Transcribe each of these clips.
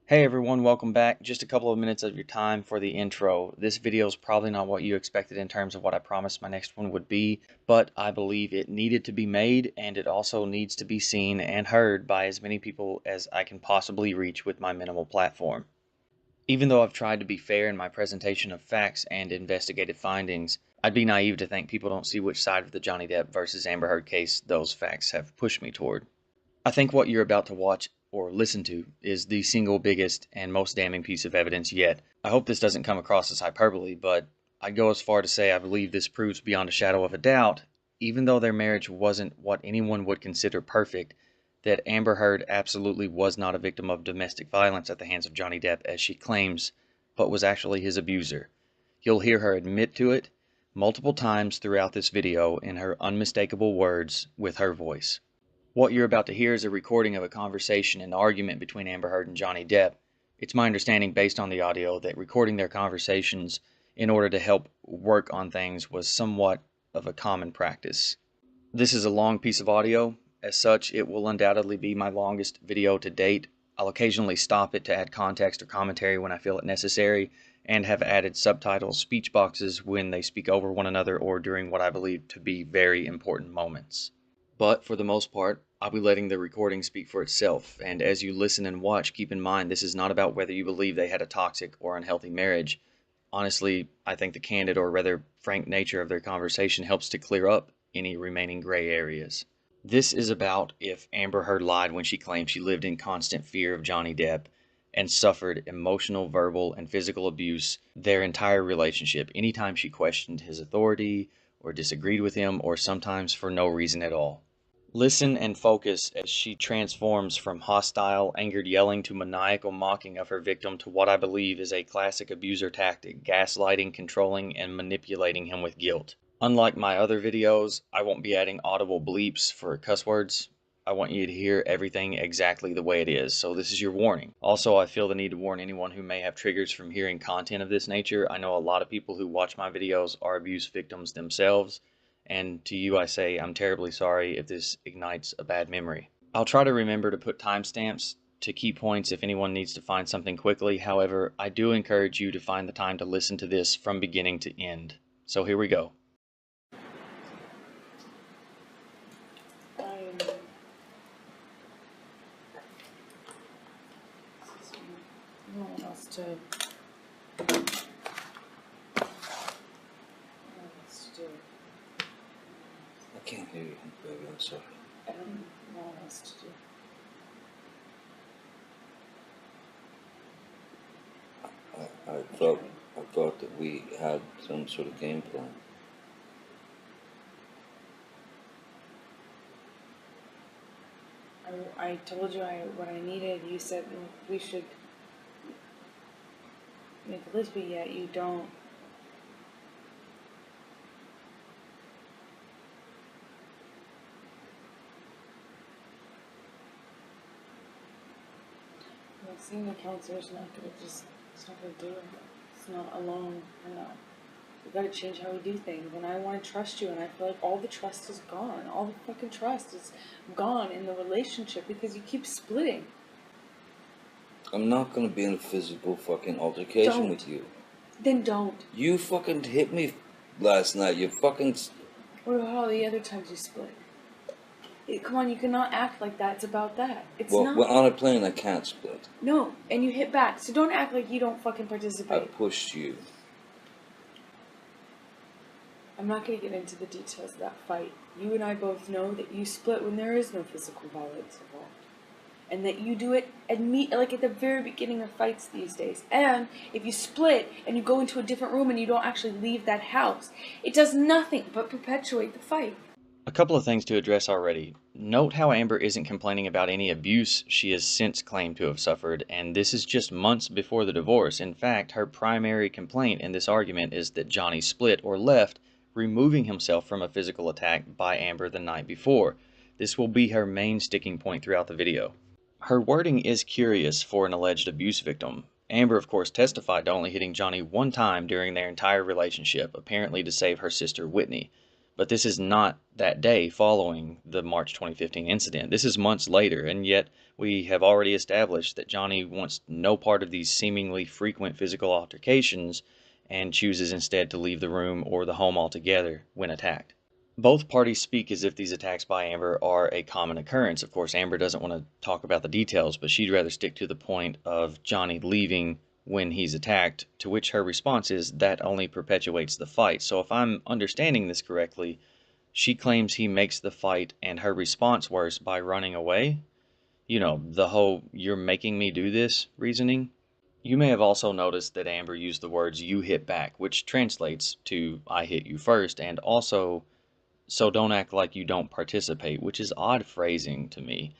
Hey everyone, welcome back. Just a couple of minutes of your time for the intro. This video is probably not what you expected in terms of what I promised my next one would be, but I believe it needed to be made and it also needs to be seen and heard by as many people as I can possibly reach with my minimal platform. Even though I've tried to be fair in my presentation of facts and investigative findings, I'd be naive to think people don't see which side of the Johnny Depp versus Amber Heard case those facts have pushed me toward. I think what you're about to watch or listen to is the single biggest and most damning piece of evidence yet. I hope this doesn't come across as hyperbole, but I'd go as far to say I believe this proves beyond a shadow of a doubt, even though their marriage wasn't what anyone would consider perfect, that Amber Heard absolutely was not a victim of domestic violence at the hands of Johnny Depp as she claims, but was actually his abuser. You'll hear her admit to it multiple times throughout this video in her unmistakable words with her voice. What you're about to hear is a recording of a conversation and argument between Amber Heard and Johnny Depp. It's my understanding, based on the audio, that recording their conversations in order to help work on things was somewhat of a common practice. This is a long piece of audio. As such, it will undoubtedly be my longest video to date. I'll occasionally stop it to add context or commentary when I feel it necessary, and have added subtitles, speech boxes when they speak over one another or during what I believe to be very important moments. But for the most part, I'll be letting the recording speak for itself, and as you listen and watch, keep in mind this is not about whether you believe they had a toxic or unhealthy marriage. Honestly, I think the candid or rather frank nature of their conversation helps to clear up any remaining gray areas. This is about if Amber Heard lied when she claimed she lived in constant fear of Johnny Depp and suffered emotional, verbal, and physical abuse their entire relationship anytime she questioned his authority or disagreed with him, or sometimes for no reason at all. Listen and focus as she transforms from hostile, angered yelling to maniacal mocking of her victim to what I believe is a classic abuser tactic, gaslighting, controlling, and manipulating him with guilt. Unlike my other videos, I won't be adding audible bleeps for cuss words. I want you to hear everything exactly the way it is, so this is your warning. Also, I feel the need to warn anyone who may have triggers from hearing content of this nature. I know a lot of people who watch my videos are abuse victims themselves, and to you I say I'm terribly sorry if this ignites a bad memory. I'll try to remember to put timestamps to key points if anyone needs to find something quickly. However, I do encourage you to find the time to listen to this from beginning to end. So here we go. No one else to do it. I can't hear you, baby. I'm sorry. I don't know what else to do. I thought that we had some sort of game plan. I told you what I needed. You said we should make a list, but yet you don't. Well, seeing the counselor is not gonna it's not gonna do it. It's not alone. I know. We gotta change how we do things, and I want to trust you, and I feel like all the trust is gone. All the fucking trust is gone in the relationship because you keep splitting. I'm not gonna be in a physical fucking altercation Don't. with you. Then don't. You fucking hit me last night. You fucking. What about all the other times you split? Come on, you cannot act like that. It's about that. It's Well, not. we're on a plane. I can't split. No, and you hit back. So don't act like you don't fucking I participate. pushed you. I'm not going to get into the details of that fight. You and I both know that you split when there is no physical violence involved. And that you do it at the very beginning of fights these days. And if you split and you go into a different room and you don't actually leave that house, it does nothing but perpetuate the fight. A couple of things to address already. Note how Amber isn't complaining about any abuse she has since claimed to have suffered, and this is just months before the divorce. In fact, her primary complaint in this argument is that Johnny split or left, removing himself from a physical attack by Amber the night before. This will be her main sticking point throughout the video. Her wording is curious for an alleged abuse victim. Amber, of course, testified to only hitting Johnny one time during their entire relationship, apparently to save her sister Whitney. But this is not that day following the March 2015 incident. This is months later, and yet we have already established that Johnny wants no part of these seemingly frequent physical altercations and chooses instead to leave the room or the home altogether when attacked. Both parties speak as if these attacks by Amber are a common occurrence. Of course, Amber doesn't want to talk about the details, but she'd rather stick to the point of Johnny leaving when he's attacked, to which her response is that only perpetuates the fight. So if I'm understanding this correctly, she claims he makes the fight and her response worse by running away. You know, the whole "you're making me do this" reasoning. You may have also noticed that Amber used the words "you hit back," which translates to "I hit you first," and also "so don't act like you don't participate," which is odd phrasing to me.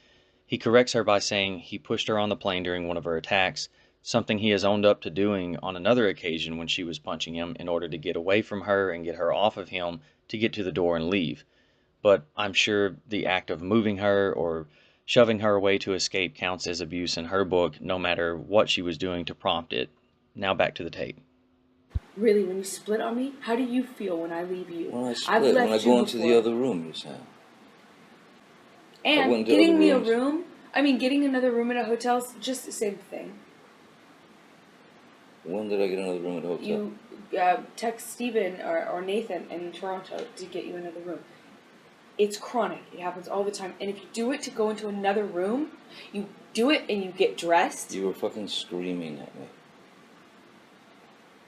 He corrects her by saying he pushed her on the plane during one of her attacks, something he has owned up to doing on another occasion when she was punching him in order to get away from her and get her off of him to get to the door and leave. But I'm sure the act of moving her or shoving her away to escape counts as abuse in her book, no matter what she was doing to prompt it. Now back to the tape. Really, when you split on me, how do you feel when I leave you? When I I've split, left when I you go into before. the other room, you're saying. And went to getting other me a rooms. room, getting another room at a hotel is just the same thing. When did I get another room at a hotel? You text Steven or Nathan in Toronto to get you another room. It's chronic. It happens all the time. And if you do it to go into another room, you do it and you get dressed. You were fucking screaming at me.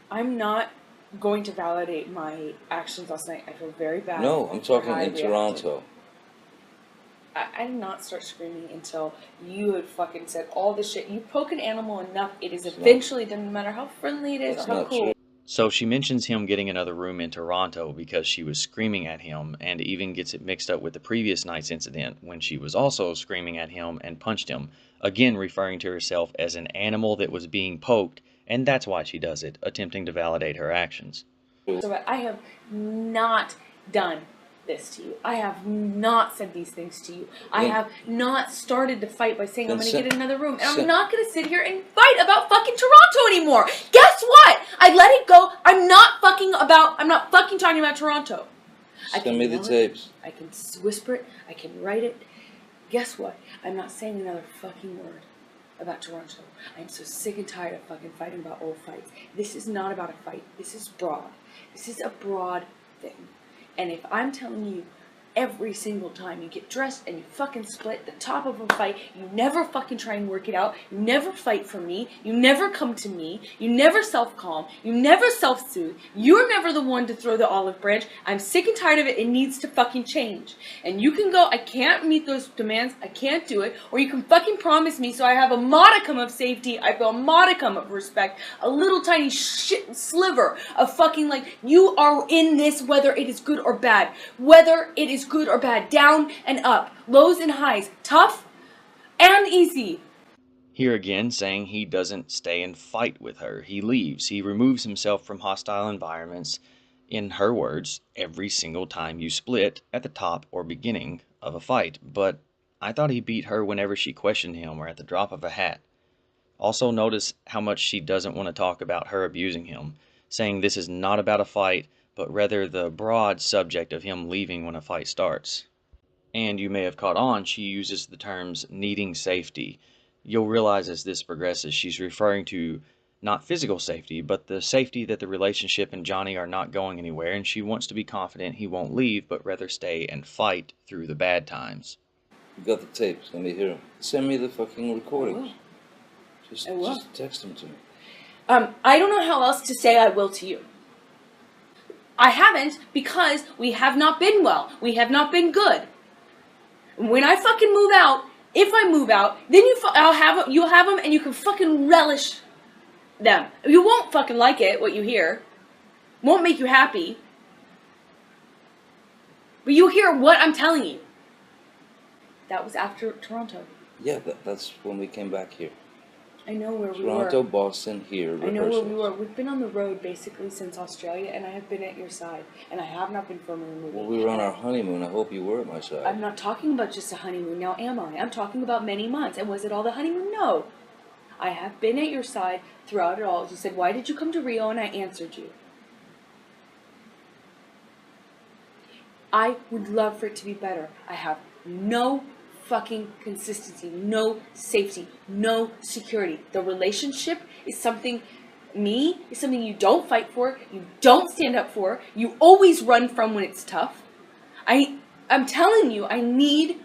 I'm not going to validate my actions last night. I feel very bad. No, I'm talking how I in reacted. Toronto. I did not start screaming until you had fucking said all this shit. You poke an animal enough, it is eventually done, no matter how friendly it is That's or how not cool. true. So she mentions him getting another room in Toronto because she was screaming at him, and even gets it mixed up with the previous night's incident when she was also screaming at him and punched him, again referring to herself as an animal that was being poked, and that's why she does it, attempting to validate her actions. So I have not done this to you. I have not said these things to you. I have not started the fight by saying I'm going to get another room. And I'm not going to sit here and fight about fucking Toronto anymore. Guess what? I let it go. I'm not fucking talking about Toronto. Send me the tapes. I can whisper it. I can write it. Guess what? I'm not saying another fucking word about Toronto. I'm so sick and tired of fucking fighting about old fights. This is not about a fight. This is broad. This is a broad thing. And if I'm telling you every single time you get dressed and you fucking split the top of a fight, you never fucking try and work it out, you never fight for me, you never come to me, you never self-calm, you never self-soothe, you're never the one to throw the olive branch. I'm sick and tired of it. It needs to fucking change. And you can go, I can't meet those demands, I can't do it, or you can fucking promise me so I have a modicum of safety, I feel a modicum of respect, a little tiny shit sliver of fucking like, you are in this whether it is good or bad, whether it is good or bad, down and up, lows and highs, tough and easy. Here again, saying he doesn't stay and fight with her. He leaves. He removes himself from hostile environments, in her words, every single time you split at the top or beginning of a fight. But I thought he beat her whenever she questioned him or at the drop of a hat. Also notice how much she doesn't want to talk about her abusing him, saying this is not about a fight, but rather the broad subject of him leaving when a fight starts. And you may have caught on, she uses the terms needing safety. You'll realize as this progresses, she's referring to not physical safety, but the safety that the relationship and Johnny are not going anywhere, and she wants to be confident he won't leave, but rather stay and fight through the bad times. You got the tapes. Let me hear them. Send me the fucking recordings. Just text them to me. I don't know how else to say I will to you. I haven't, because we have not been well. We have not been good. When I fucking move out, if I move out, then you'll have them and you can fucking relish them. You won't fucking like it, what you hear. Won't make you happy. But you'll hear what I'm telling you. That was after Toronto. Yeah, that's when we came back here. I know where we were. Toronto, Boston, here, I know where we rehearsals. were. We've been on the road basically since Australia, and I have been at your side. And I have not been filming a movie. Well, we were on our honeymoon. I hope you were at my side. I'm not talking about just a honeymoon, now am I? I'm talking about many months. And was it all the honeymoon? No. I have been at your side throughout it all. You said, why did you come to Rio? And I answered you. I would love for it to be better. I have no fucking consistency, no safety, no security. The relationship is something, is something you don't fight for, you don't stand up for, you always run from when it's tough. I'm telling you, I need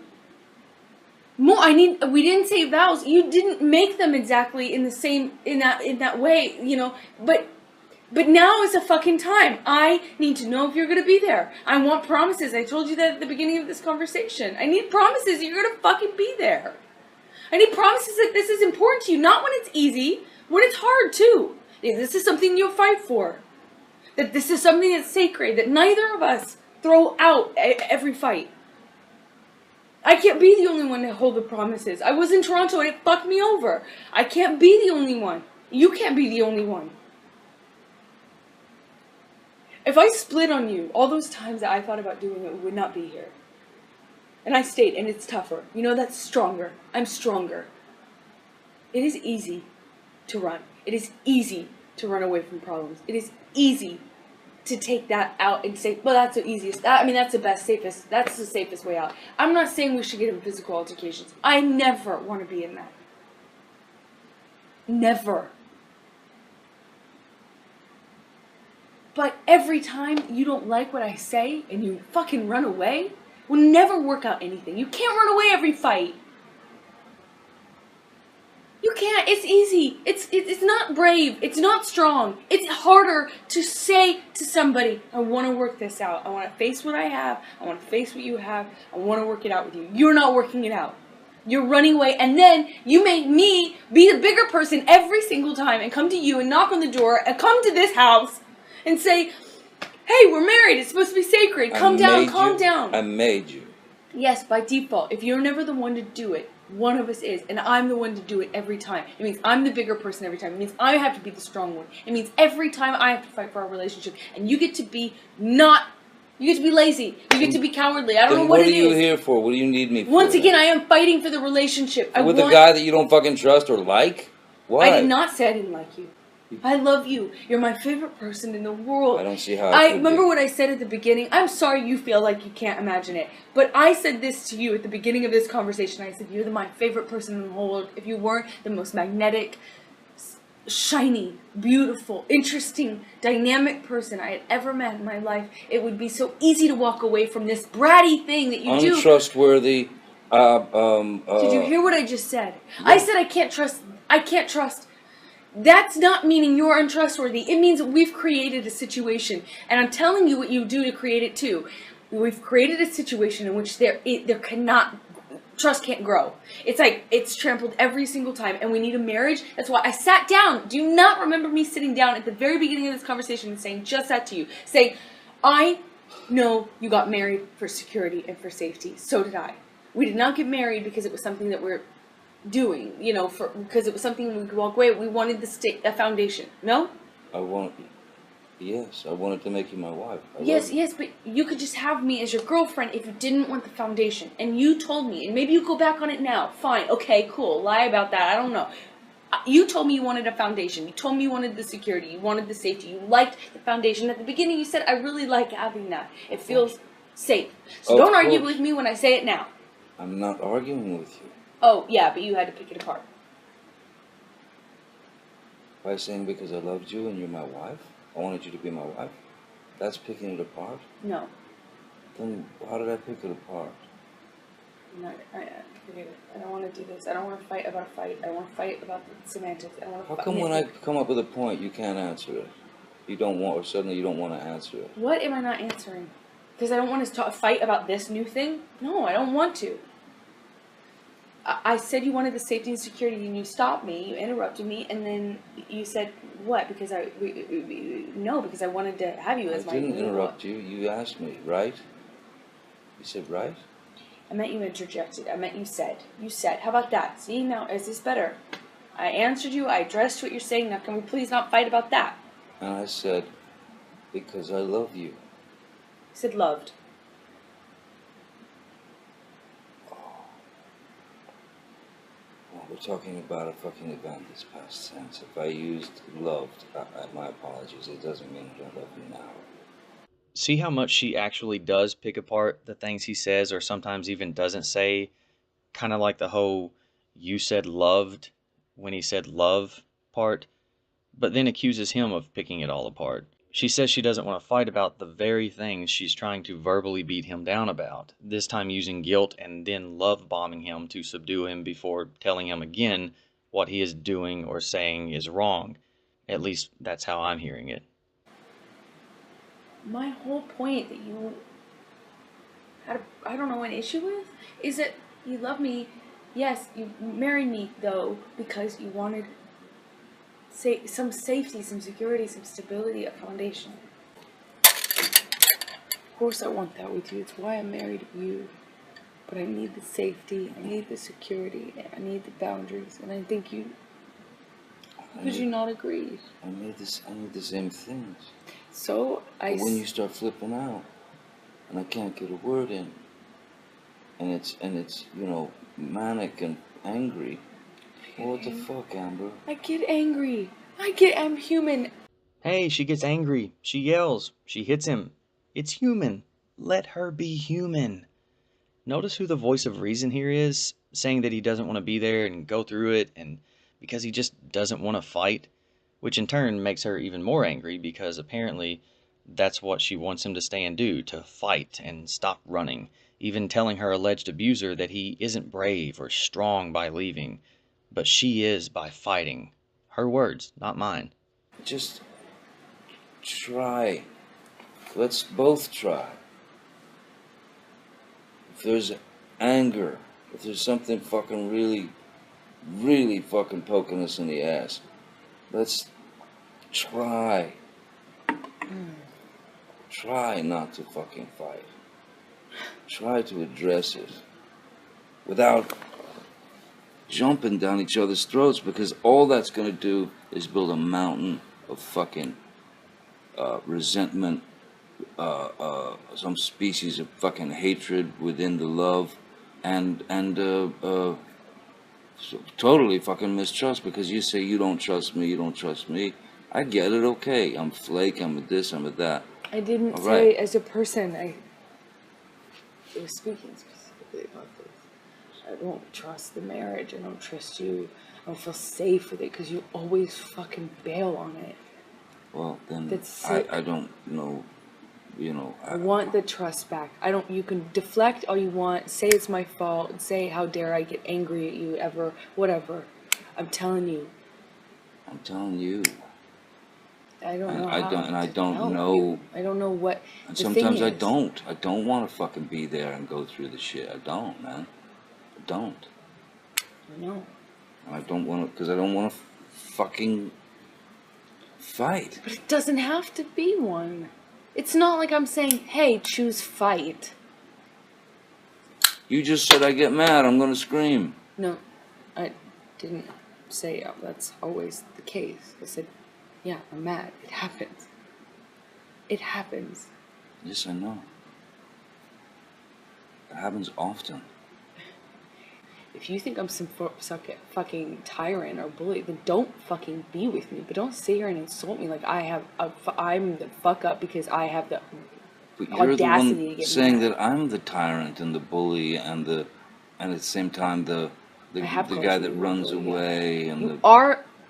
more. We didn't say vows. You didn't make them exactly in the same, in that way, you know, but now is the fucking time. I need to know if you're going to be there. I want promises. I told you that at the beginning of this conversation. I need promises that you're going to fucking be there. I need promises that this is important to you. Not when it's easy, when it's hard too. This is something you'll fight for. That this is something that's sacred. That neither of us throw out every fight. I can't be the only one to hold the promises. I was in Toronto and it fucked me over. I can't be the only one. You can't be the only one. If I split on you, all those times that I thought about doing it, we would not be here. And I stayed, and it's tougher. You know, that's stronger. I'm stronger. It is easy to run. It is easy to run away from problems. It is easy to take that out and say, well, that's the easiest. That's the best, safest. That's the safest way out. I'm not saying we should get in physical altercations. I never want to be in that. Never. But every time you don't like what I say and you fucking run away, will never work out anything. You can't run away every fight. You can't. It's easy. It's not brave. It's not strong. It's harder to say to somebody, I want to work this out. I want to face what I have. I want to face what you have. I want to work it out with you. You're not working it out. You're running away, and then you make me be the bigger person every single time and come to you and knock on the door and come to this house and say, hey, we're married. It's supposed to be sacred. Calm down, calm down. I made you. Yes, by default. If you're never the one to do it, one of us is. And I'm the one to do it every time. It means I'm the bigger person every time. It means I have to be the strong one. It means every time I have to fight for our relationship. And you get to be you get to be lazy. You get to be cowardly. I don't know what it is. What are you here for? What do you need me for? Once again, I am fighting for the relationship. With a guy that you don't fucking trust or like? Why? I did not say I didn't like you. I love you. You're my favorite person in the world. I don't see how I remember what I said at the beginning. I'm sorry you feel like you can't imagine it. But I said this to you at the beginning of this conversation. I said, you're my favorite person in the whole world. If you weren't the most magnetic, shiny, beautiful, interesting, dynamic person I had ever met in my life, it would be so easy to walk away from this bratty thing that you do. Untrustworthy. Did you hear what I just said? Yeah. I said I can't trust. That's not meaning you're untrustworthy. It means we've created a situation. And I'm telling you what you do to create it too. We've created a situation in which trust can't grow. It's like, it's trampled every single time. And we need a marriage. That's why I sat down. Do you not remember me sitting down at the very beginning of this conversation and saying just that to you? Saying, I know you got married for security and for safety. So did I. We did not get married because it was something that we're doing, because it was something we could walk away. We wanted the foundation. No? Yes, I wanted to make you my wife. Yes, but you could just have me as your girlfriend if you didn't want the foundation. And you told me, and maybe you go back on it now. Fine, okay, cool. Lie about that. I don't know. You told me you wanted a foundation. You told me you wanted the security. You wanted the safety. You liked the foundation. At the beginning, you said, I really like having that. It feels safe. So don't argue with me when I say it now. I'm not arguing with you. Oh, yeah, but you had to pick it apart. By saying because I loved you and you're my wife? I wanted you to be my wife? That's picking it apart? No. Then how did I pick it apart? Forget it. I don't want to do this. I don't want to fight about a fight. I don't want to fight about the semantics. I don't want to How come when I come up with a point, you can't answer it? You don't want, or suddenly you don't want to answer it? What am I not answering? Because I don't want to fight about this new thing? No, I don't want to. I said you wanted the safety and security, and you stopped me, you interrupted me, and then you said, what? Because because I wanted to have you as my... I didn't interrupt you. You asked me, right? You said, right? I meant you interjected. I meant you said. You said. How about that? See, now, is this better? I answered you. I addressed what you're saying. Now, can we please not fight about that? And I said, because I love you. You said loved. We're talking about a fucking event that's past tense. If I used loved, my apologies. It doesn't mean I don't love you now. See how much she actually does pick apart the things he says or sometimes even doesn't say, kind of like the whole "you said loved" when he said love part, but then accuses him of picking it all apart. She says she doesn't want to fight about the very things she's trying to verbally beat him down about, this time using guilt and then love bombing him to subdue him before telling him again what he is doing or saying is wrong. At least that's how I'm hearing it. My whole point that you had, I don't know, an issue with is that you love me. Yes, you married me though because you wanted some safety, some security, some stability, a foundation. Of course I want that with you. It's why I'm married to you. But I need the safety, I need the security, I need the boundaries, and I think you... Could you not agree? I need the same things. So, But when you start flipping out, and I can't get a word in, and it's you know, manic and angry, well, what the fuck, Amber? I get angry. I'm human. Hey, she gets angry. She yells. She hits him. It's human. Let her be human. Notice who the voice of reason here is, saying that he doesn't want to be there and go through it, and because he just doesn't want to fight, which in turn makes her even more angry because apparently that's what she wants him to stay and do, to fight and stop running, even telling her alleged abuser that he isn't brave or strong by leaving, but she is by fighting. Her words, not mine. Just try. Let's both try. If there's anger, if there's something fucking really fucking poking us in the ass, let's try. Try not to fucking fight. Try to address it without jumping down each other's throats, because all that's gonna do is build a mountain of fucking resentment, some species of fucking hatred within the love, and so totally fucking mistrust, because you say you don't trust me. I get it, okay. I'm flake, I'm a this, I'm a that. I didn't All say right. as a person. I was speaking specifically about this. I don't trust the marriage. I don't trust you. I don't feel safe with it because you always fucking bail on it. Well, then That's I don't know, you know. I want the trust back. I don't. You can deflect all you want. Say it's my fault. Say how dare I get angry at you ever. Whatever. I'm telling you. I'm telling you. I don't know. I don't know. You. I don't know what. And the sometimes thing I is. don't. I don't want to fucking be there and go through the shit. I don't, man. I don't. I know. I don't want to, because I don't want to fucking fight. But it doesn't have to be one. It's not like I'm saying, hey, choose fight. You just said I get mad, I'm gonna scream. No, I didn't say that's always the case. I said, yeah, I'm mad. It happens. It happens. Yes, I know. It happens often. If you think I'm some fucking tyrant or bully, then don't fucking be with me. But don't sit here and insult me like I'm the fuck up because I have the But you're the audacity to one get saying mad. that I'm the tyrant and the bully and at the same time the guy that runs away and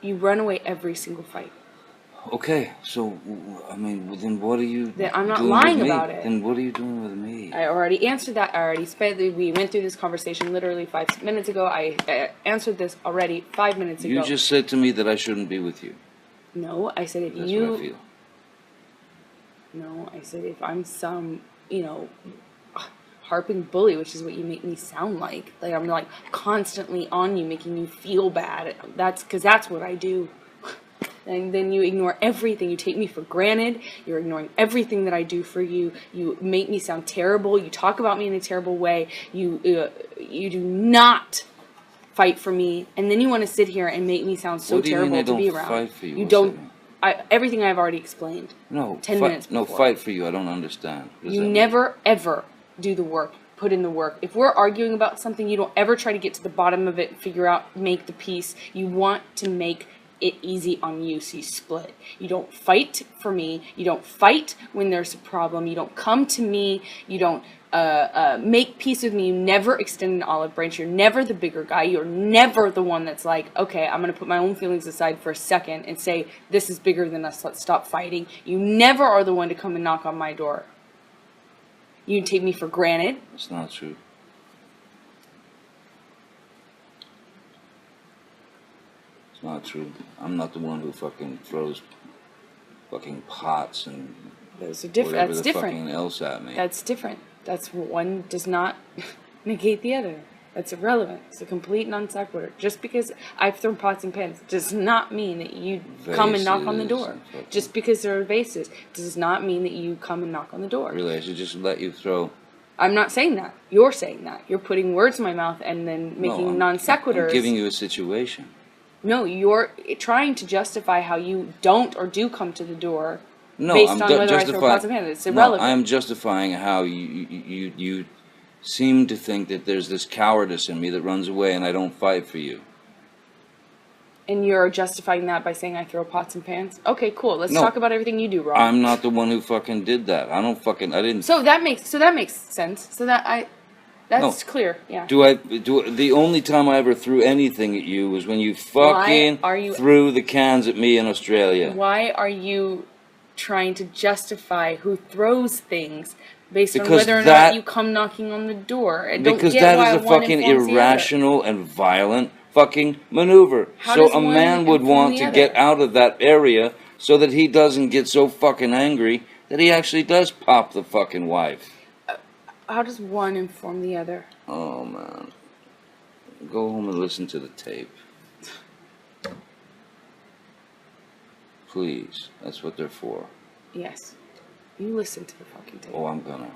You run away every single fight. Okay, so I mean, well, then what are you Then I'm not doing lying with me? about it. Then what are you doing with me? I already answered that. We went through this conversation literally 5 minutes ago. I answered this already 5 minutes ago. You just said to me that I shouldn't be with you. No, I said if That's you. what I feel. No, I said if I'm some, harping bully, which is what you make me sound like. Like I'm like constantly on you, making you feel bad. That's what I do. And then you ignore everything. You take me for granted. You're ignoring everything that I do for you. You make me sound terrible. You talk about me in a terrible way. You do not fight for me. And then you want to sit here and make me sound so terrible to be around. Fight for you? You don't. Everything I've already explained. No. 10 minutes before. No, fight for you. I don't understand. You never ever do the work. Put in the work. If we're arguing about something, you don't ever try to get to the bottom of it, figure out, make the peace. You want to make it easy on you, so you split. You don't fight for me. You don't fight when there's a problem. You don't come to me. You don't make peace with me. You never extend an olive branch. You're never the bigger guy. You're never the one that's like, okay, I'm going to put my own feelings aside for a second and say, this is bigger than us. Let's stop fighting. You never are the one to come and knock on my door. You take me for granted. It's not true. It's not true. I'm not the one who fucking throws fucking pots and those are different. whatever That's the different. fucking else at me. That's different. That's one does not negate the other. That's irrelevant. It's a complete non sequitur. Just because I've thrown pots and pans does not mean that you come and knock on the door. Just because there are vases does not mean that you come and knock on the door. Really, I should just let you throw. I'm not saying that. You're saying that. You're putting words in my mouth and then making non sequiturs. I'm giving you a situation. No, you're trying to justify how you don't or do come to the door. No, based I'm on whether I throw pots and pans. It's irrelevant. No, I am justifying how you seem to think that there's this cowardice in me that runs away and I don't fight for you. And you're justifying that by saying I throw pots and pans? Okay, cool. Let's talk about everything you do wrong. I'm not the one who fucking did that. I didn't. So that makes sense. That's clear. Yeah. The only time I ever threw anything at you was when you fucking threw the cans at me in Australia. Why are you trying to justify who throws things based on whether or not you come knocking on the door? I don't because get that why is a one fucking informs the other. irrational and violent fucking maneuver. So a man would want to get out of that area so that he doesn't get so fucking angry that he actually does pop the fucking wife. How does one inform the other? Oh, man. Go home and listen to the tape. Please. That's what they're for. Yes. You listen to the fucking tape. Oh, I'm gonna.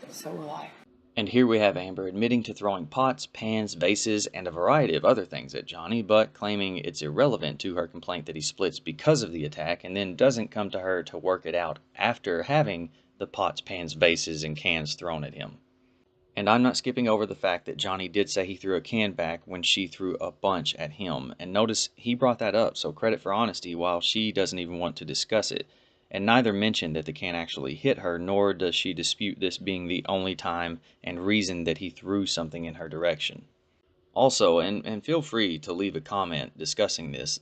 So will I. And here we have Amber admitting to throwing pots, pans, vases, and a variety of other things at Johnny, but claiming it's irrelevant to her complaint that he splits because of the attack, and then doesn't come to her to work it out after having the pots, pans, vases, and cans thrown at him. And I'm not skipping over the fact that Johnny did say he threw a can back when she threw a bunch at him. And notice he brought that up, so credit for honesty, while she doesn't even want to discuss it. And neither mentioned that the can actually hit her, nor does she dispute this being the only time and reason that he threw something in her direction. Also, and feel free to leave a comment discussing this,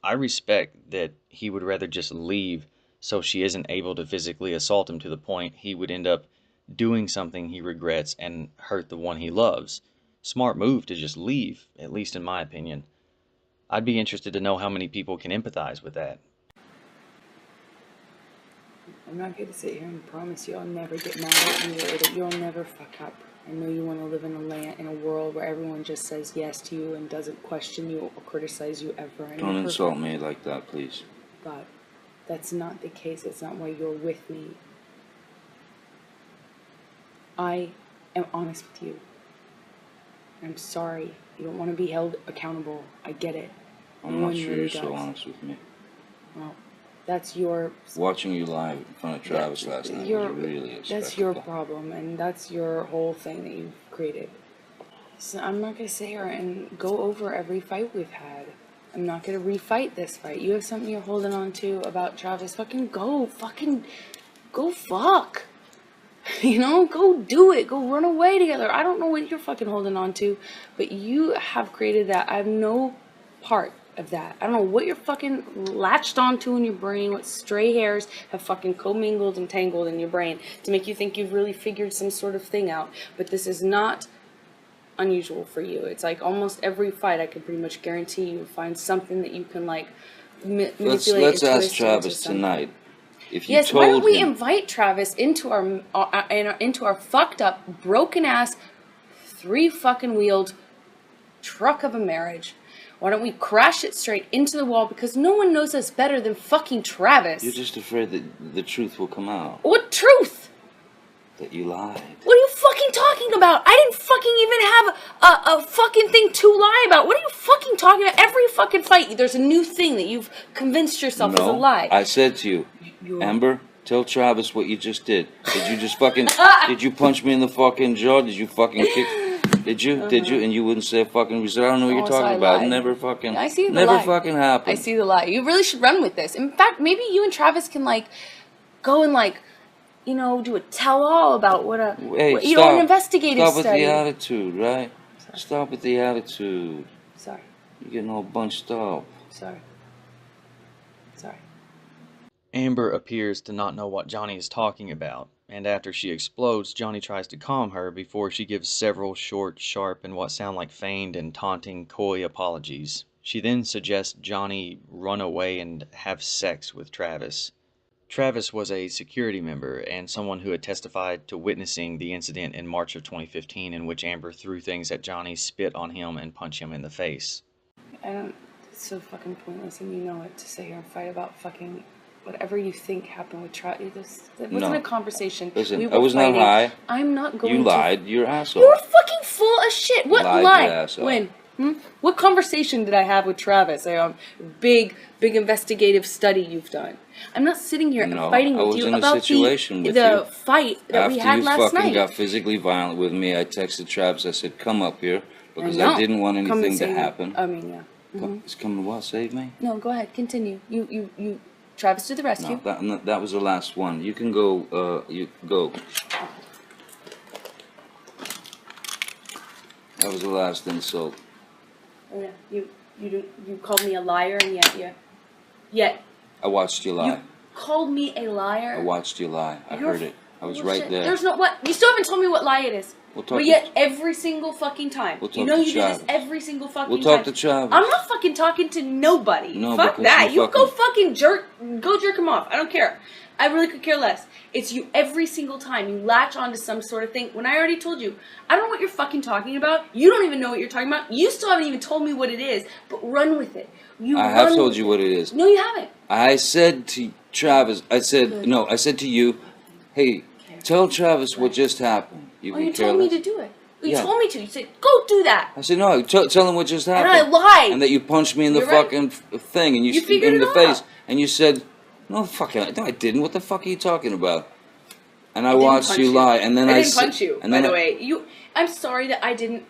I respect that he would rather just leave so she isn't able to physically assault him to the point he would end up doing something he regrets and hurt the one he loves. Smart move to just leave, at least in my opinion. I'd be interested to know how many people can empathize with that. I'm not going to sit here and promise you I'll never get mad at you or that you'll never fuck up. I know you want to live in a world where everyone just says yes to you and doesn't question you or criticize you ever. Don't insult me like that, please. God, that's not the case. That's not why you're with me. I am honest with you. I'm sorry. You don't want to be held accountable. I get it. I'm not sure you're so honest with me. Well, that's your... Watching you live in front of Travis last night was really a That's your problem, and that's your whole thing that you've created. So I'm not going to sit here and go over every fight we've had. I'm not going to refight this fight. You have something you're holding on to about Travis. Go fuck. You know, go do it. Go run away together. I don't know what you're fucking holding on to, but you have created that. I have no part of that. I don't know what you're fucking latched onto in your brain, what stray hairs have fucking commingled and tangled in your brain to make you think you've really figured some sort of thing out. But this is not unusual for you. It's like almost every fight I can pretty much guarantee you'll find something that you can like manipulate. Let's ask Travis tonight. If you yes, told why don't we him, invite Travis into our fucked up, broken ass, 3 fucking wheeled truck of a marriage? Why don't we crash it straight into the wall? Because no one knows us better than fucking Travis. You're just afraid that the truth will come out. What truth? That you lied. What are you fucking talking about? I didn't fucking even have a fucking thing to lie about. What are you fucking talking about? Every fucking fight, there's a new thing that you've convinced yourself is a lie. I said to you, Amber, tell Travis what you just did. Did you just fucking, did you punch me in the fucking jaw? Did you fucking kick? Did you? Did you? And you wouldn't say a fucking word. I don't know what you're Oh, so talking I about. lied. Never fucking. I see the never lie. fucking happened. I see the lie. You really should run with this. In fact, maybe you and Travis can like go and like, you know, do a tell-all about what a Hey, you know, an investigative stop with study. the attitude, right? Sorry. Stop with the attitude. Sorry. You're getting all bunched up. Sorry. Sorry. Amber appears to not know what Johnny is talking about, and after she explodes, Johnny tries to calm her before she gives several short, sharp, and what sound like feigned and taunting, coy apologies. She then suggests Johnny run away and have sex with Travis. Travis was a security member and someone who had testified to witnessing the incident in March of 2015 in which Amber threw things at Johnny, spit on him, and punched him in the face. I don't. It's so fucking pointless, and you know it, to sit here and fight about fucking whatever you think happened with Travis. It wasn't a conversation. Listen, we I was not high. I'm not going to. You lied. You're an asshole. You were fucking full of shit. What Lied, lie? you asshole. When? What conversation did I have with Travis? Big investigative study you've done. I'm not sitting here and fighting with you about the fight that we had last night. After you fucking got physically violent with me, I texted Travis. I said, "Come up here," because I didn't want anything to happen. I mean, yeah. It's coming to what? Save me? No, go ahead. Continue. You. Travis to the rescue. No, that was the last one. You can go. You go. That was the last insult. Oh yeah. You called me a liar, and yet. I watched you lie. You called me a liar. I watched you lie. I heard it. I was right there. There's no what. You still haven't told me what lie it is. But yet every single fucking time. You know you do this every single fucking time. We'll talk to Travis. I'm not fucking talking to nobody. No, fuck that. You go fucking jerk him off. I don't care. I really could care less. It's you every single time. You latch onto some sort of thing. When I already told you, I don't know what you're fucking talking about. You don't even know what you're talking about. You still haven't even told me what it is. But run with it. I have told you what it is. No, you haven't. I said to Travis, I said to you, hey, tell Travis what just happened. You told me to do it. You told me to. You said, go do that. I said, no, tell him what just happened. And I lied. And that you punched me in the fucking thing. And you in the face. And you said, no, fucking, no, I didn't. What the fuck are you talking about? And I watched you lie. And then I didn't punch you, by the way. I'm sorry that I didn't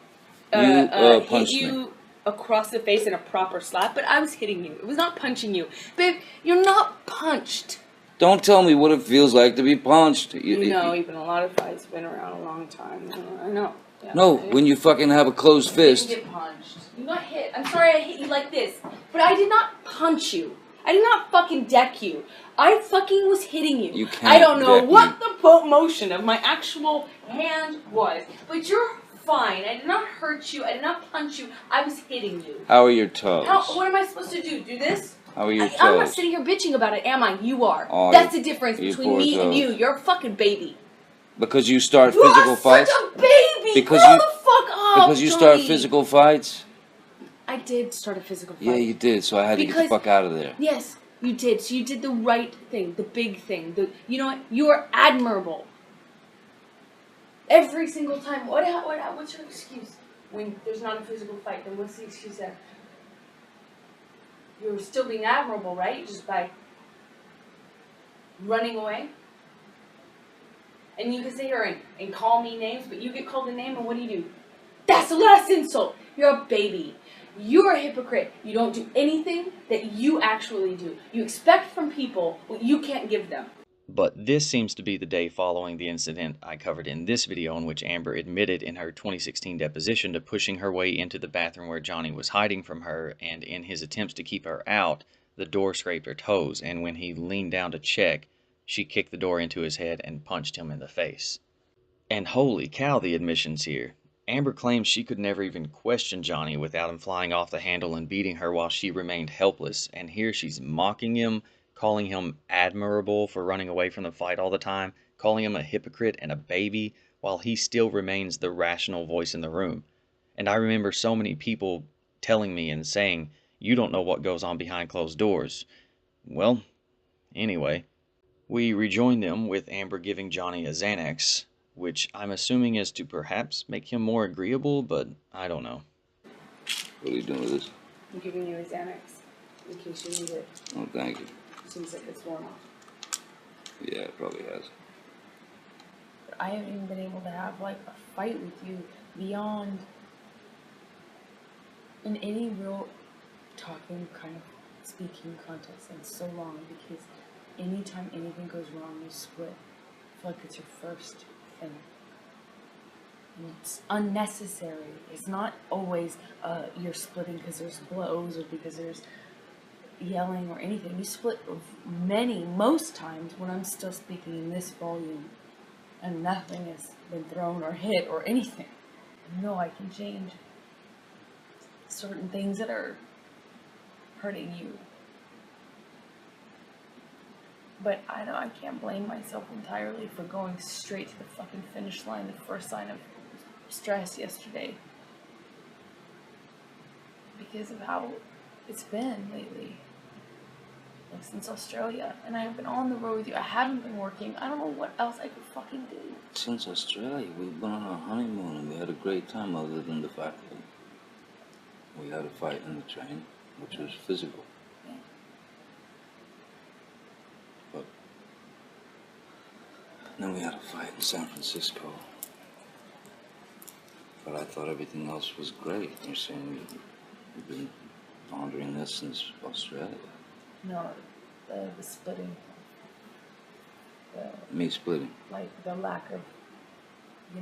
hit you across the face in a proper slap, but I was hitting you. It was not punching you. Babe, you're not punched. Don't tell me what it feels like to be punched. You know, even a lot of fights been around a long time. I know. Yeah, no, when you fucking have a closed fist. You didn't get punched. You got hit. I'm sorry I hit you like this, but I did not punch you. I did not fucking deck you. I fucking was hitting you. You can't I don't know what the motion of my actual hand was, but you're fine. I did not hurt you. I did not punch you. I was hitting you. How are your toes? What am I supposed to do? Do this? How are your toes? I'm not sitting here bitching about it, am I? You are. Oh, that's the difference between me and you. You're a fucking baby. Because you start physical fights? You're such a baby! Because Grow the fuck up, Because you start physical fights? I did start a physical fight. Yeah, you did, so I had to get the fuck out of there. Yes, you did. So you did the right thing, the big thing. You know what? You are admirable. Every single time. What's your excuse? When there's not a physical fight, then what's the excuse there? You're still being admirable, right? Just by running away? And you can sit here and call me names, but you get called a name, and what do? That's the last insult. You're a baby. You're a hypocrite. You don't do anything that you actually do. You expect from people what you can't give them. But this seems to be the day following the incident I covered in this video, in which Amber admitted in her 2016 deposition to pushing her way into the bathroom where Johnny was hiding from her, and in his attempts to keep her out, the door scraped her toes, and when he leaned down to check, she kicked the door into his head and punched him in the face. And holy cow, the admissions here. Amber claims she could never even question Johnny without him flying off the handle and beating her while she remained helpless, and here she's mocking him, calling him admirable for running away from the fight all the time, calling him a hypocrite and a baby, while he still remains the rational voice in the room. And I remember so many people telling me and saying, you don't know what goes on behind closed doors. Well, anyway, we rejoined them with Amber giving Johnny a Xanax, which I'm assuming is to perhaps make him more agreeable, but I don't know. What are you doing with this? I'm giving you a Xanax, in case you need it. Oh, thank you. Seems like it's worn off. Yeah, it probably has. But I haven't even been able to have, like, a fight with you beyond in any real talking kind of speaking context in so long, because anytime anything goes wrong, you split. I feel like it's your first thing. And it's unnecessary. It's not always you're splitting because there's blows or because there's yelling or anything. You split most times when I'm still speaking in this volume and nothing has been thrown or hit or anything. No, I can change certain things that are hurting you. But I know I can't blame myself entirely for going straight to the fucking finish line, the first sign of stress yesterday. Because of how it's been lately. Like since Australia. And I have been on the road with you. I haven't been working. I don't know what else I could fucking do. Since Australia, we've been on our honeymoon and we had a great time, other than the fact that we had a fight in the train, which was physical. Yeah. But then we had a fight in San Francisco. But I thought everything else was great. You're saying you've been pondering this since Australia. No, the splitting. Me splitting. Like the lack of,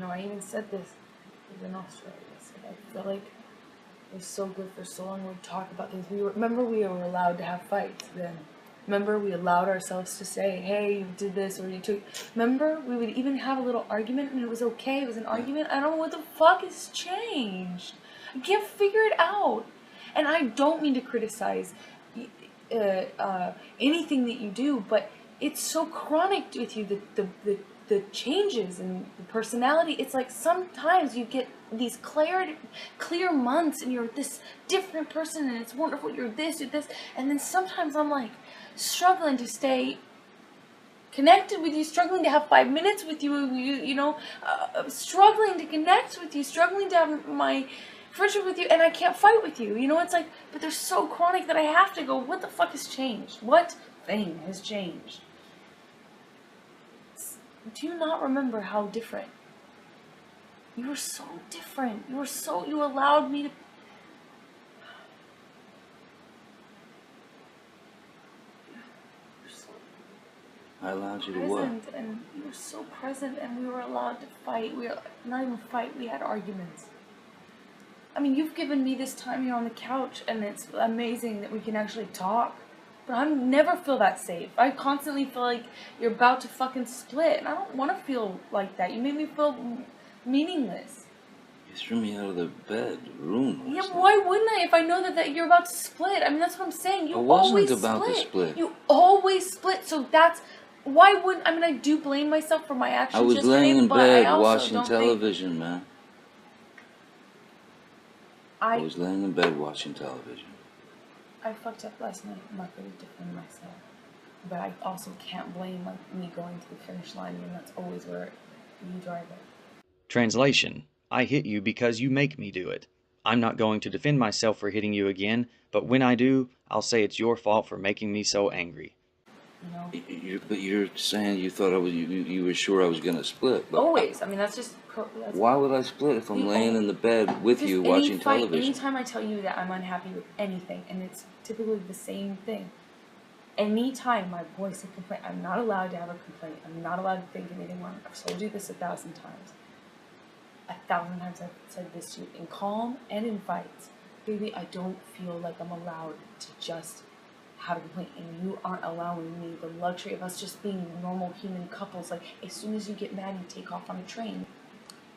I even said this in Australia. I said I feel like it was so good for so long. We'd talk about things. Remember we were allowed to have fights then. Remember we allowed ourselves to say, hey, you did this or you took. Remember we would even have a little argument and it was okay. It was an argument. I don't know what the fuck has changed. I can't figure it out. And I don't mean to criticize anything that you do, but it's so chronic with you, the changes in the personality. It's like sometimes you get these clear months and you're this different person and it's wonderful, you're this, and then sometimes I'm like struggling to stay connected with you, struggling to have 5 minutes with you, struggling to connect with you, struggling to have my friendship with you, and I can't fight with you. It's like, but they're so chronic that I have to go, what the fuck has changed? What thing has changed? Do you not remember how different? You were so different. You allowed me to... I allowed you to what? And you were so present, and we were allowed to fight. We were not even fight, we had arguments. I mean, you've given me this time here on the couch, and it's amazing that we can actually talk. But I never feel that safe. I constantly feel like you're about to fucking split, and I don't want to feel like that. You made me feel meaningless. You threw me out of the room. Yeah, why wouldn't I if I know that you're about to split? I mean, that's what I'm saying. You always split. I wasn't about to split. You always split, so that's... Why wouldn't... I mean, I do blame myself for my actions. I was laying in bed watching television, man. I was laying in bed watching television. I fucked up last night. I'm not going to defend myself. But I also can't blame me going to the finish line, and that's always where you drive it. Translation: I hit you because you make me do it. I'm not going to defend myself for hitting you again, but when I do, I'll say it's your fault for making me so angry. But you're saying you thought you were sure I was going to split. But always. I mean, that's just... why would I split if I'm laying in the bed with you watching television? Anytime I tell you that I'm unhappy with anything, and it's typically the same thing, anytime my voice and complaint, I'm not allowed to have a complaint. I'm not allowed to think anything wrong. I've told you this 1,000 times. 1,000 times I've said this to you in calm and in fights. Baby, I don't feel like I'm allowed to just have a complaint, and you aren't allowing me the luxury of us just being normal human couples. Like, as soon as you get mad, you take off on a train.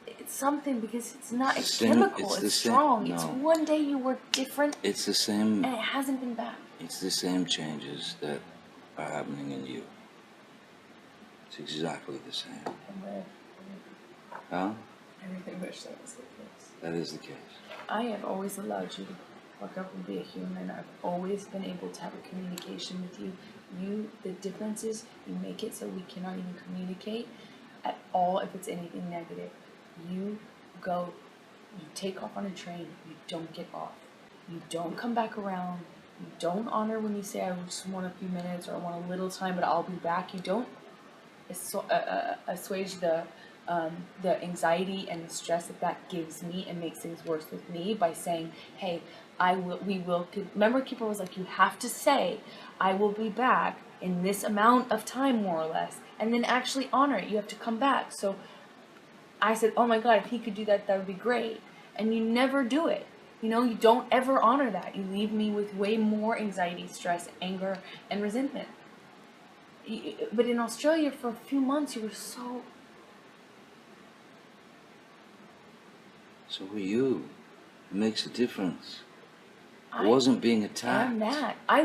It's something, because it's not, it's chemical, it's strong. No. It's one day you were different. It's the same. And it hasn't been back. It's the same changes that are happening in you. It's exactly the same. Huh? Everything wish that was the case. That is the case. I have always allowed you to fuck up and be a human. I've always been able to have a communication with you. The difference is you make it so we cannot even communicate at all if it's anything negative. You go, you take off on a train, you don't get off. You don't come back around. You don't honor when you say, I just want a few minutes or I want a little time, but I'll be back. You don't assuage the the anxiety and the stress that gives me and makes things worse with me by saying, hey, we will, remember Keeper was like, you have to say, I will be back in this amount of time, more or less, and then actually honor it. You have to come back. So I said, oh my God, if he could do that, that would be great. And you never do it. You know, you don't ever honor that. You leave me with way more anxiety, stress, anger, and resentment. But in Australia, for a few months, you were so... So were you. It makes a difference. I wasn't being attacked. I'm not. I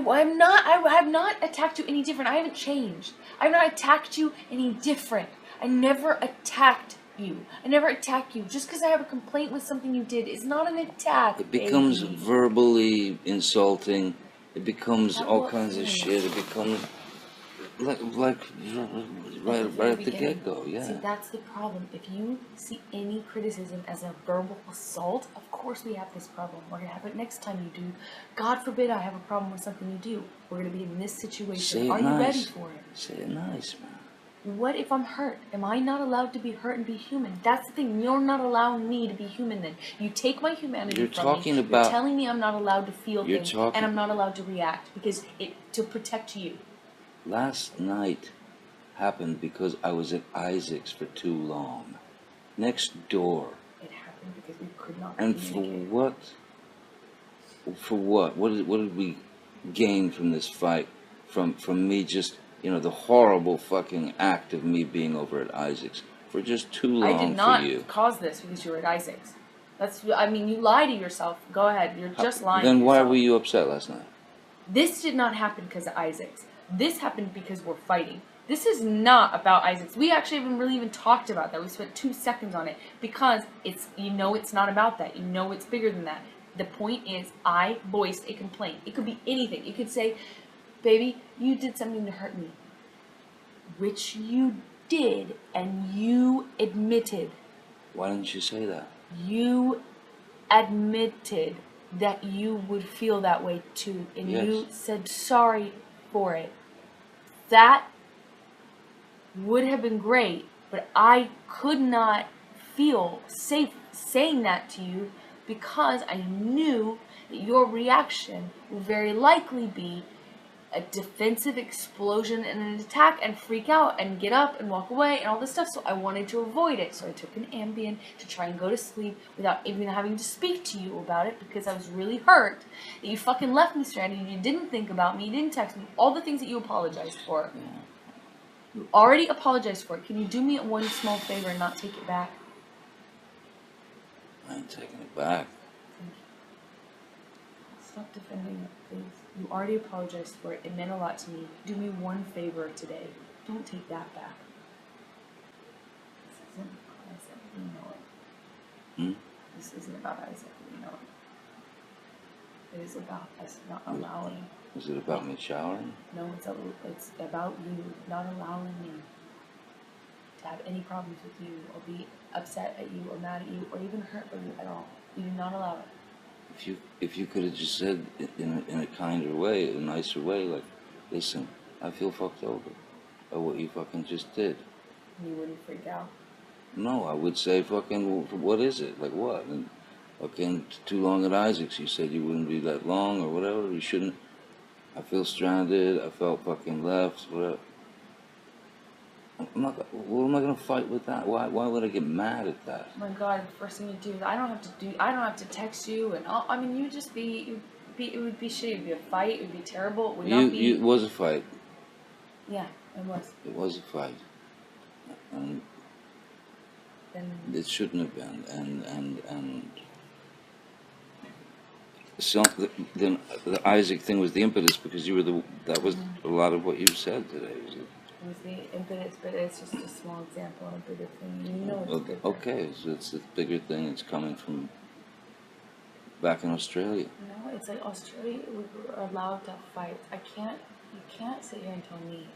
have not attacked you any different. I haven't changed. I have not attacked you any different. I never attacked you. I never attack you. Just because I have a complaint with something you did is not an attack. It becomes baby. verbally insulting. It becomes all kinds of shit. It becomes like right at the get-go, yeah. See, that's the problem. If you see any criticism as a verbal assault, of course we have this problem. We're going to have it next time you do. God forbid I have a problem with something you do. We're going to be in this situation. Are you ready for it? Say it nice, man. What if I'm hurt? Am I not allowed to be hurt and be human? That's the thing. You're not allowing me to be human then. You take my humanity from me. You're telling me I'm not allowed to feel things and I'm not allowed to react because to protect you. Last night happened because I was at Isaac's for too long. Next door. It happened because we could not communicate. And for what? For what? What did we gain from this fight? From me just... You know, the horrible fucking act of me being over at Isaac's for just too long for you. I did not cause this because you were at Isaac's. I mean, you lie to yourself. Go ahead. You're just lying to yourself. Then why were you upset last night? This did not happen because of Isaac's. This happened because we're fighting. This is not about Isaac's. We actually haven't really even talked about that. We spent 2 seconds on it because it's not about that. You know it's bigger than that. The point is I voiced a complaint. It could be anything. You could say, baby, you did something to hurt me. Which you did, and you admitted. Why didn't you say that? You admitted that you would feel that way too, and you said sorry for it. That would have been great, but I could not feel safe saying that to you because I knew that your reaction would very likely be a defensive explosion and an attack and freak out and get up and walk away and all this stuff. So I wanted to avoid it. So I took an Ambien to try and go to sleep without even having to speak to you about it because I was really hurt that you fucking left me stranded. You didn't think about me. You didn't text me. All the things that you apologized for. You already apologized for it. Can you do me one small favor and not take it back? I ain't taking it back. Thank you. Stop defending it, please. You already apologized for it. It meant a lot to me. Do me one favor today. Don't take that back. This isn't about Isaac. You know it. This isn't about Isaac. You know it. It is about us not allowing. Is it about me showering? No, it's about you not allowing me to have any problems with you or be upset at you or mad at you or even hurt by you at all. You do not allow it. If you could have just said in a kinder way, a nicer way, like, listen, I feel fucked over by what you fucking just did. You wouldn't freak out? No, I would say fucking, what is it? Like what? And fucking too long at Isaac's, you said you wouldn't be that long or whatever, you shouldn't. I feel stranded, I felt fucking left, whatever. What am I gonna fight with that? Why would I get mad at that? Oh my God, the first thing you do, I don't have to text you and all, I mean, you just it would be shitty, it would be a fight, it would be terrible, it would not be... It was a fight. Yeah, it was. It was a fight. And it shouldn't have been, and so then the Isaac thing was the impetus because you were that was a lot of what you said today. It was the impetus, but it's just a small example of a bigger thing. You know it's bigger. Okay, so it's a bigger thing. It's coming from back in Australia. No, it's like Australia, we were allowed to fight. You can't sit here and tell me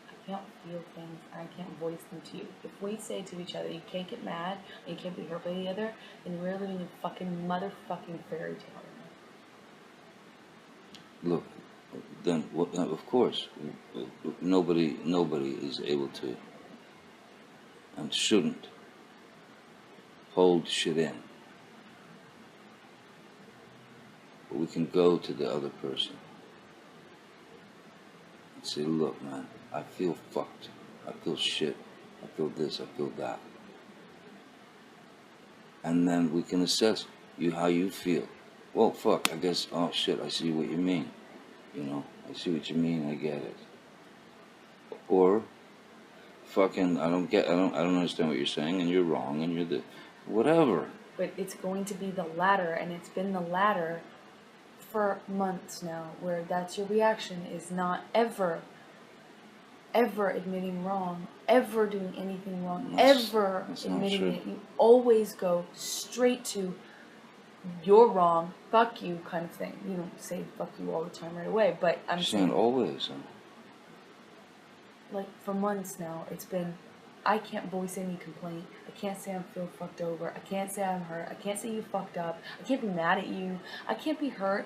I can't feel things and I can't voice them to you. If we say to each other, you can't get mad and you can't be hurt by the other, then we're living in a fucking motherfucking fairy tale. Look, then of course, nobody is able to and shouldn't hold shit in. But we can go to the other person and say, look, man, I feel fucked. I feel shit. I feel this. I feel that. And then we can assess how you feel. Well, fuck, I guess, oh shit, I see what you mean. You know, I see what you mean, I get it. Or, fucking, I don't understand what you're saying, and you're wrong, and you're the, whatever. But it's going to be the latter, and it's been the latter for months now, where that's your reaction, is not ever admitting wrong, ever doing anything wrong, ever admitting it. You always go straight to you're wrong, fuck you kind of thing. You don't say fuck you all the time right away, but I'm saying always. Like for months now, it's been, I can't voice any complaint. I can't say I feel fucked over. I can't say I'm hurt. I can't say you fucked up. I can't be mad at you. I can't be hurt.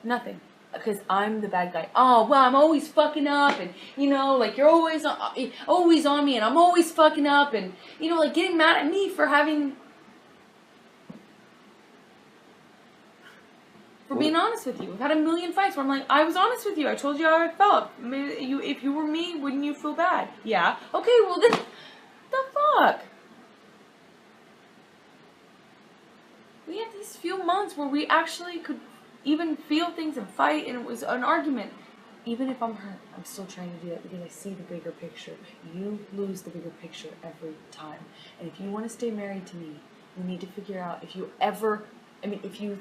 Nothing. Because I'm the bad guy. Oh, well, I'm always fucking up, and, you know, like, you're always on me, and I'm always fucking up, and, you know, like, getting mad at me for being honest with you. We've had a million fights where I'm like, I was honest with you. I told you how I felt. If you were me, wouldn't you feel bad? Yeah. Okay, well, then, the fuck? We had these few months where we actually could even feel things and fight, and it was an argument. Even if I'm hurt, I'm still trying to do that because I see the bigger picture. You lose the bigger picture every time. And if you want to stay married to me, you need to figure out if you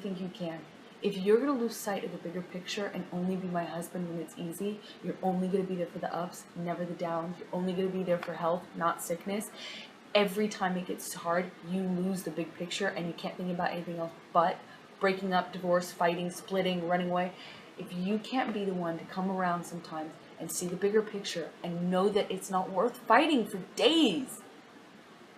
think you can. If you're going to lose sight of the bigger picture and only be my husband when it's easy, you're only going to be there for the ups, never the downs. You're only going to be there for health, not sickness. Every time it gets hard, you lose the big picture and you can't think about anything else but breaking up, divorce, fighting, splitting, running away. If you can't be the one to come around sometimes and see the bigger picture and know that it's not worth fighting for days,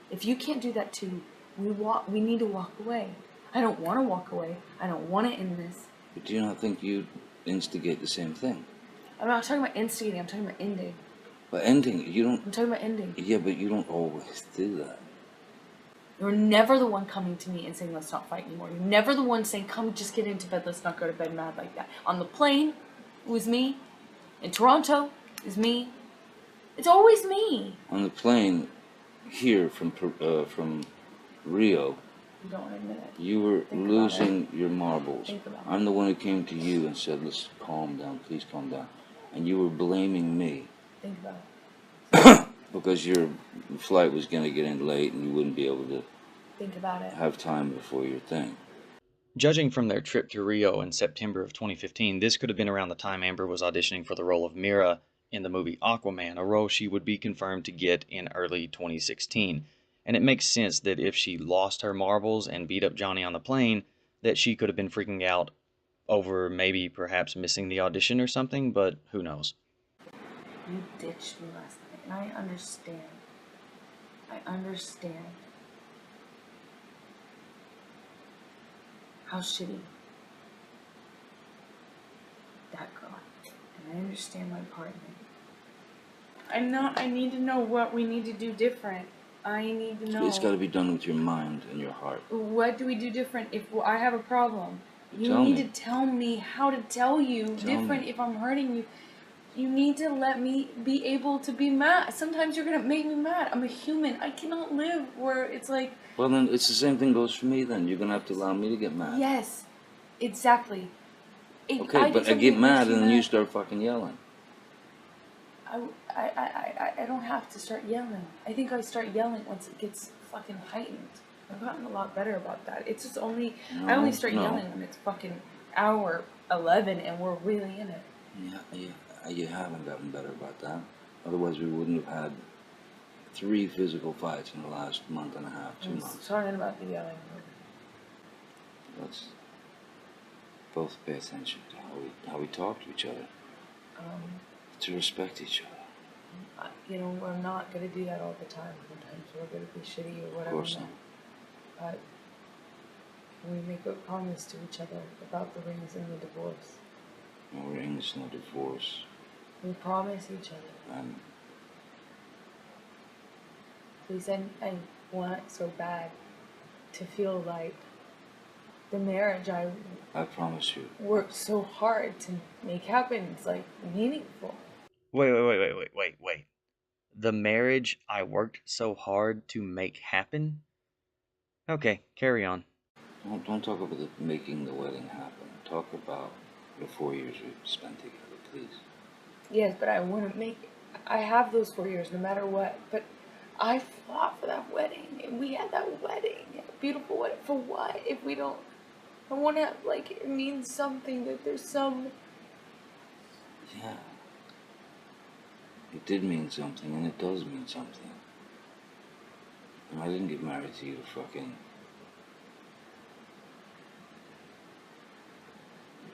if you can't do that too, we need to walk away. I don't want to walk away. I don't want to end this. But do you not think you instigate the same thing? I'm not talking about instigating, I'm talking about ending. But ending, you don't... I'm talking about ending. Yeah, but you don't always do that. You're never the one coming to me and saying, let's not fight anymore. You're never the one saying, come, just get into bed, let's not go to bed mad like that. On the plane, it was me. In Toronto, it was me. It's always me. On the plane here from Rio, you don't want to admit it. You were losing your marbles. Think about it. I'm the one who came to you and said, let's calm down, please calm down. And you were blaming me. Think about it. Because your flight was going to get in late and you wouldn't be able to think about it. Have time before your thing. Judging from their trip to Rio in September of 2015, this could have been around the time Amber was auditioning for the role of Mira in the movie Aquaman, a role she would be confirmed to get in early 2016. And it makes sense that if she lost her marbles and beat up Johnny on the plane, that she could have been freaking out over maybe perhaps missing the audition or something, but who knows. You ditched me last night, and I understand. I understand how shitty that got, and I understand my part in it. I need to know what we need to do different. I need to know. It's got to be done with your mind and your heart. What do we do different if I have a problem? You need to tell me how to tell you different if I'm hurting you. You need to let me be able to be mad. Sometimes you're going to make me mad. I'm a human. I cannot live where it's like... Well, then it's the same thing goes for me then. You're going to have to allow me to get mad. Yes, exactly. Okay, but I get mad and then you start fucking yelling. I don't have to start yelling. I think I start yelling once it gets fucking heightened. I've gotten a lot better about that. It's just only... I only start yelling when it's fucking hour 11 and we're really in it. Yeah. You haven't gotten better about that. Otherwise, we wouldn't have had 3 physical fights in the last month and a half, 2 months. I'm talking about the yelling. Let's both pay attention to how we talk to each other. To respect each other. You know, we're not going to do that all the time. Sometimes we're going to be shitty or whatever. Of course not. But we make a promise to each other about the rings and the divorce. No rings, no divorce. We promise each other. Please, I want it so bad. to feel like the marriage I promise you. worked so hard to make happen is like meaningful. Wait. The marriage I worked so hard to make happen? Okay, carry on. Don't talk about making the wedding happen. Talk about the 4 years we've spent together, please. Yes, but I want to make. I have those 4 years no matter what. But I fought for that wedding, and we had that wedding, a beautiful wedding. For what? If we don't, I want to like it means something. That there's some. Yeah. It did mean something, and it does mean something. And I didn't get married to you to fucking.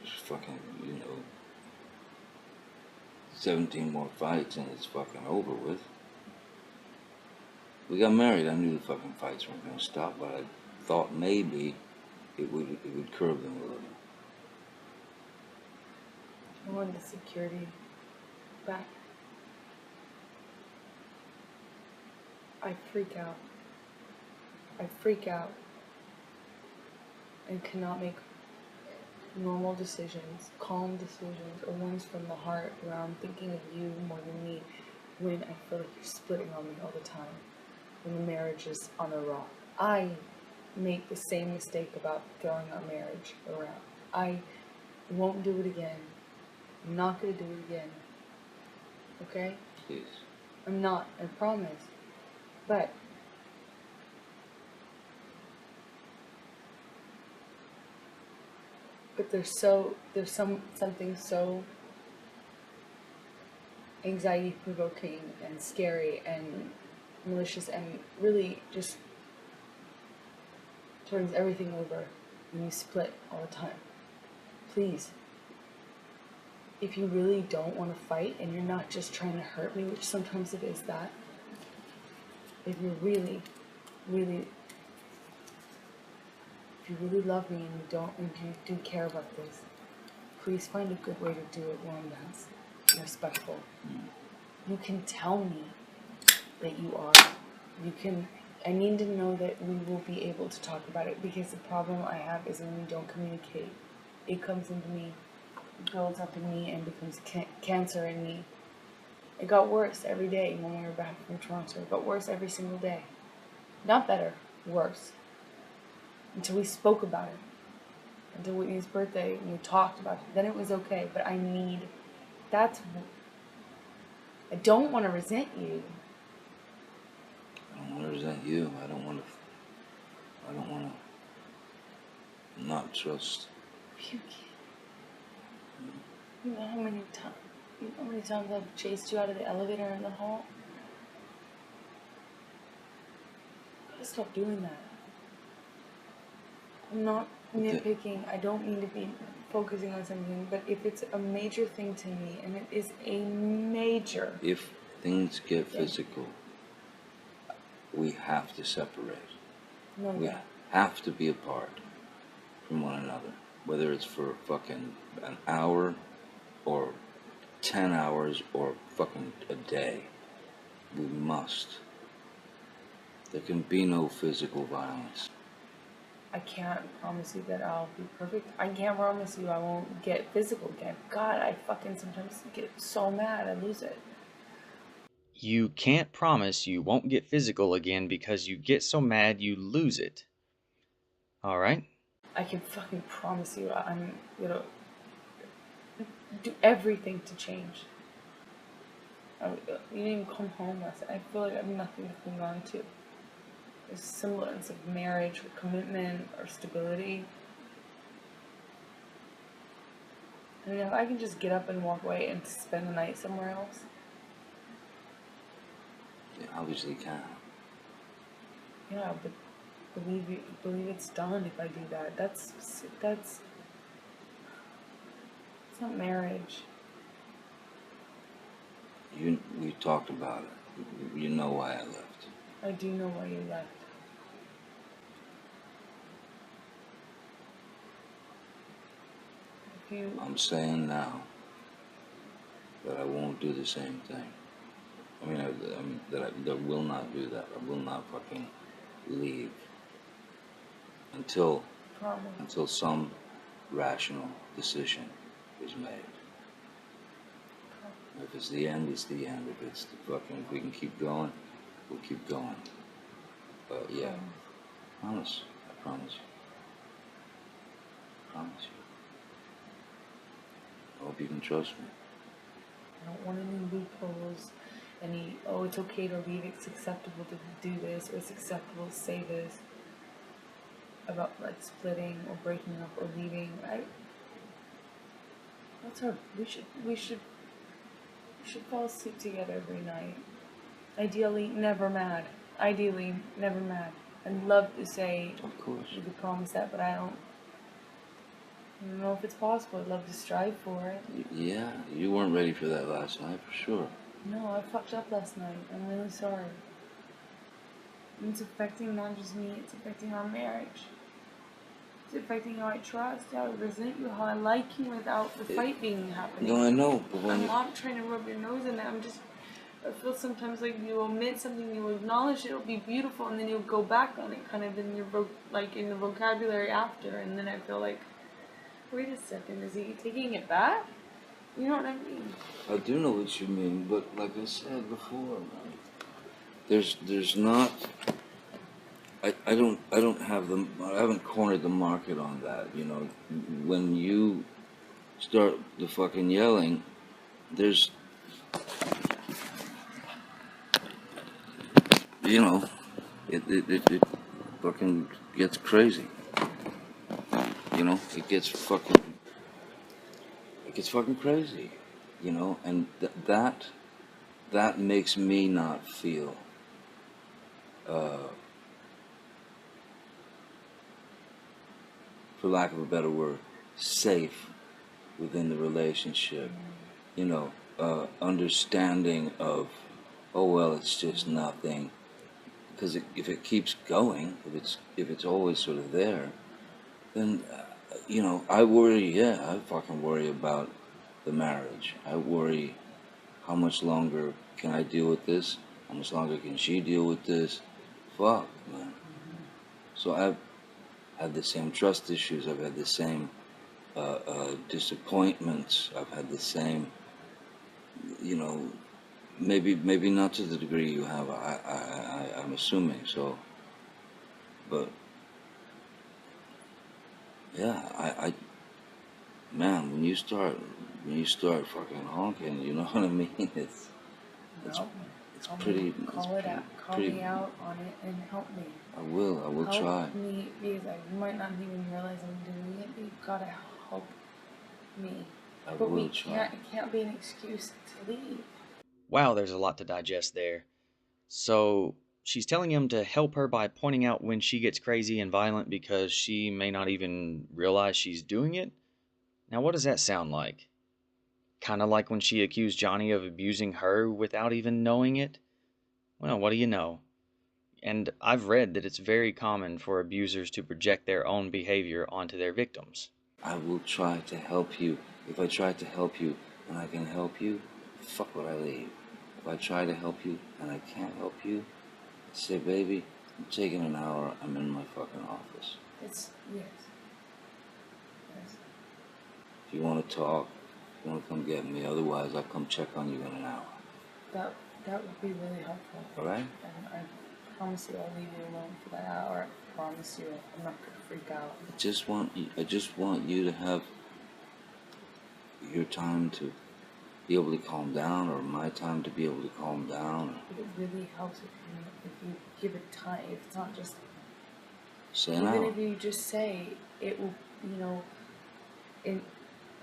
Just fucking, 17 more fights and it's fucking over with. We got married, I knew the fucking fights weren't gonna stop, but I thought maybe it would curb them a little. I want the security back. I freak out and cannot make normal decisions, calm decisions, or ones from the heart where I'm thinking of you more than me when I feel like you're splitting on me all the time, when the marriage is on a rock. I make the same mistake about throwing our marriage around. I won't do it again. I'm not going to do it again. Okay? Please. I'm not, I promise. But there's something so anxiety provoking and scary and malicious and really just turns everything over when you split all the time. Please, if you really don't want to fight and you're not just trying to hurt me, which sometimes it is that, if you really love me and you do care about this, please find a good way to do it, one that's respectful. You can tell me that you are. I need to know that we will be able to talk about it, because the problem I have is when we don't communicate. It comes into me, builds up in me, and becomes cancer in me. It got worse every day when we were back from Toronto. It got worse every single day. Not better, worse. Until we spoke about it. Until Whitney's birthday, and we talked about it. Then it was okay, but I don't want to resent you. I don't want to resent you. I don't want to not trust. You know how many times I've chased you out of the elevator in the hall? I gotta stop doing that. I'm not nitpicking. I don't mean to be focusing on something, but if it's a major thing to me, and it is a major... If things get physical, we have to separate. No, we have to be apart from one another. Whether it's for fucking an hour, or 10 hours, or fucking a day. We must. There can be no physical violence. I can't promise you that I'll be perfect. I can't promise you I won't get physical again. God, I fucking sometimes get so mad I lose it. You can't promise you won't get physical again because you get so mad you lose it. Alright? I can fucking promise you I'm gonna do everything to change. You didn't even come home last night. I feel like I have nothing to cling on to. There's a semblance of marriage or commitment or stability. I mean, if I can just get up and walk away and spend the night somewhere else. You obviously can. Yeah, but believe it's done if I do that. That's it's not marriage. We talked about it. You know why I left. I do know why you left. I'm saying now that I won't do the same thing. I mean, that I will not do that. I will not fucking leave until Promise. some rational decision is made. If it's the end, it's the end. If it's the fucking, if we can keep going, we'll keep going. But yeah, promise. I promise you. I promise you. I hope you can trust me. I don't want any loopholes, any, oh, it's okay to leave, it's acceptable to do this, or it's acceptable to say this about like splitting or breaking up or leaving. We should fall asleep together every night. Ideally, never mad. Ideally, never mad. I'd love to say Of course. we could promise that, but I don't know if it's possible. I'd love to strive for it. Yeah, you weren't ready for that last night, for sure. No, I fucked up last night. I'm really sorry. And it's affecting not just me, it's affecting our marriage. It's affecting how I trust, how I resent you, how I like you without the fight being happening. No, I know, but when I'm not trying to rub your nose in it. I feel sometimes like you omit something, you acknowledge it, it'll be beautiful, and then you'll go back on it, kind of in your in the vocabulary after, and then I feel like, wait a second, is he taking it back? You know what I mean? I do know what you mean, but like I said before, man, there's not. I don't have I haven't cornered the market on that. You know, when you start the fucking yelling, there's, you know, it fucking gets crazy. You know, it gets fucking crazy. You know, and that makes me not feel for lack of a better word, safe within the relationship. You know, understanding of, oh well, it's just nothing. Because if it keeps going, if it's always sort of there, then you know, I worry. Yeah, I fucking worry about the marriage. I worry, how much longer can I deal with this? How much longer can she deal with this? Fuck, man. So I've had the same trust issues. I've had the same disappointments. I've had the same, you know, maybe not to the degree you have. I'm assuming so, but yeah, man, when you start fucking honking, you know what I mean? It's pretty. Call it out. Call me out on it and help me. I will try. Help me, because you might not even realize I'm doing it, but you've got to help me. But we try. It can't be an excuse to leave. Wow, there's a lot to digest there. So she's telling him to help her by pointing out when she gets crazy and violent because she may not even realize she's doing it? Now, what does that sound like? Kind of like when she accused Johnny of abusing her without even knowing it? Well, what do you know? And I've read that it's very common for abusers to project their own behavior onto their victims. I will try to help you. If I try to help you and I can help you, fuck would I leave? If I try to help you and I can't help you, say, baby, I'm taking an hour, I'm in my fucking office. Yes. If you want to talk, if you want to come get me, otherwise I'll come check on you in an hour. That would be really helpful. All right? And I promise you I'll leave you alone for that hour. I promise you I'm not going to freak out. I just want you to have your time to be able to calm down, or my time to be able to calm down. It really helps if you give it time. If it's not just say an hour. Even if you just say it will, you know,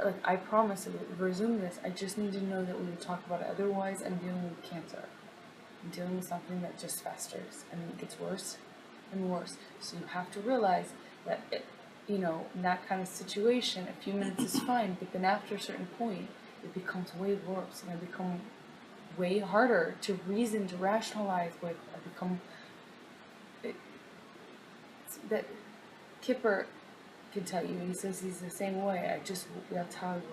like I promise to resume this. I just need to know that we will talk about it. Otherwise, I'm dealing with cancer. I'm dealing with something that just festers and it gets worse and worse. So you have to realize that, you know, in that kind of situation, a few minutes is fine, but then after a certain point, it becomes way worse and it becomes way harder to reason, to rationalize with. That Kipper can tell you. He says he's the same way. That's how I work.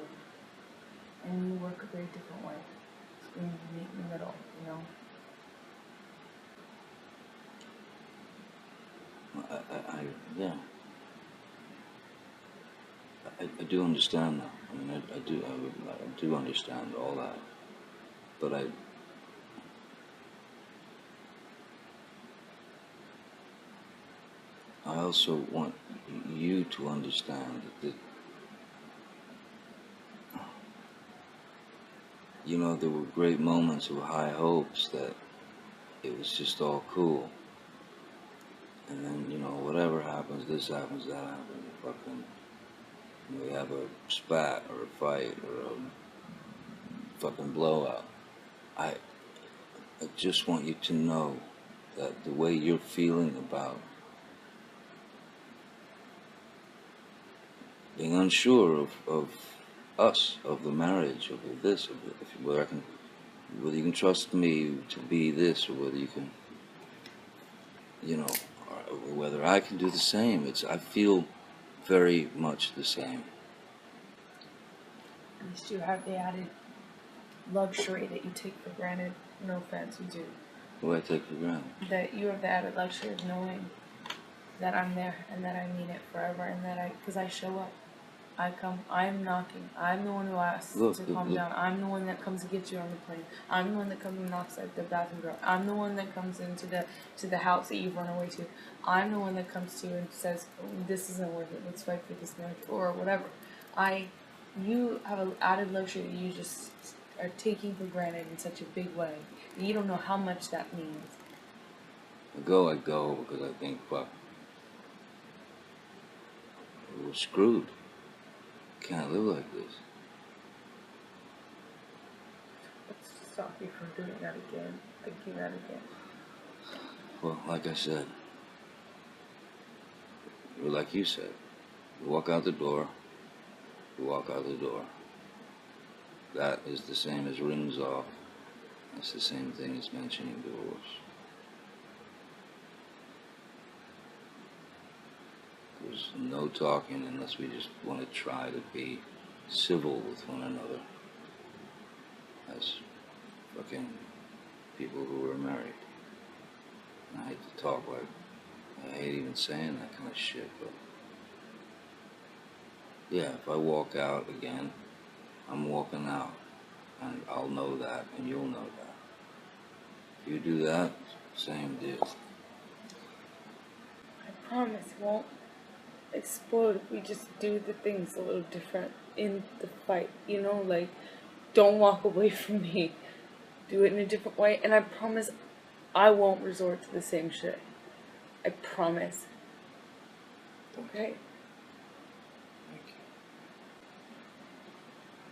And you work a very different way. We need to meet in the middle, you know? Yeah. I do understand that. I mean, I do understand all that. But I also want you to understand that, you know, there were great moments of high hopes that it was just all cool. And then, you know, whatever happens, this happens, that happens, fucking, we have a spat or a fight or a fucking blowout. I just want you to know that the way you're feeling about being unsure of us, of the marriage, of this, whether you can trust me to be this, or whether you can, you know, or whether I can do the same. I feel very much the same. At least you have the added luxury that you take for granted. No offense, you do. What do I take for granted? That you have the added luxury of knowing that I'm there and that I mean it forever, and that because I show up. I come, I'm knocking. I'm the one who asks to calm down. I'm the one that comes to get you on the plane. I'm the one that comes and knocks at the bathroom door. I'm the one that comes into the house that you've run away to. I'm the one that comes to you and says, oh, this isn't worth it. Let's fight for this marriage or whatever. You have an added luxury that you just are taking for granted in such a big way. And you don't know how much that means. I go because I think, fuck, we're screwed. Can't live like this. Let's stop you from doing that again. Thinking that again. Well, like I said, or like you said, you walk out the door, you walk out the door. That is the same as rings off. That's the same thing as mentioning divorce. There's no talking unless we just want to try to be civil with one another as fucking people who are married. And I hate to talk like, I hate even saying that kind of shit, but yeah, if I walk out again, I'm walking out, and I'll know that, and you'll know that. If you do that, same deal. I promise it won't explode if we just do the things a little different in the fight, you know, like don't walk away from me, do it in a different way, and I promise I won't resort to the same shit. I promise. Okay? Thank you.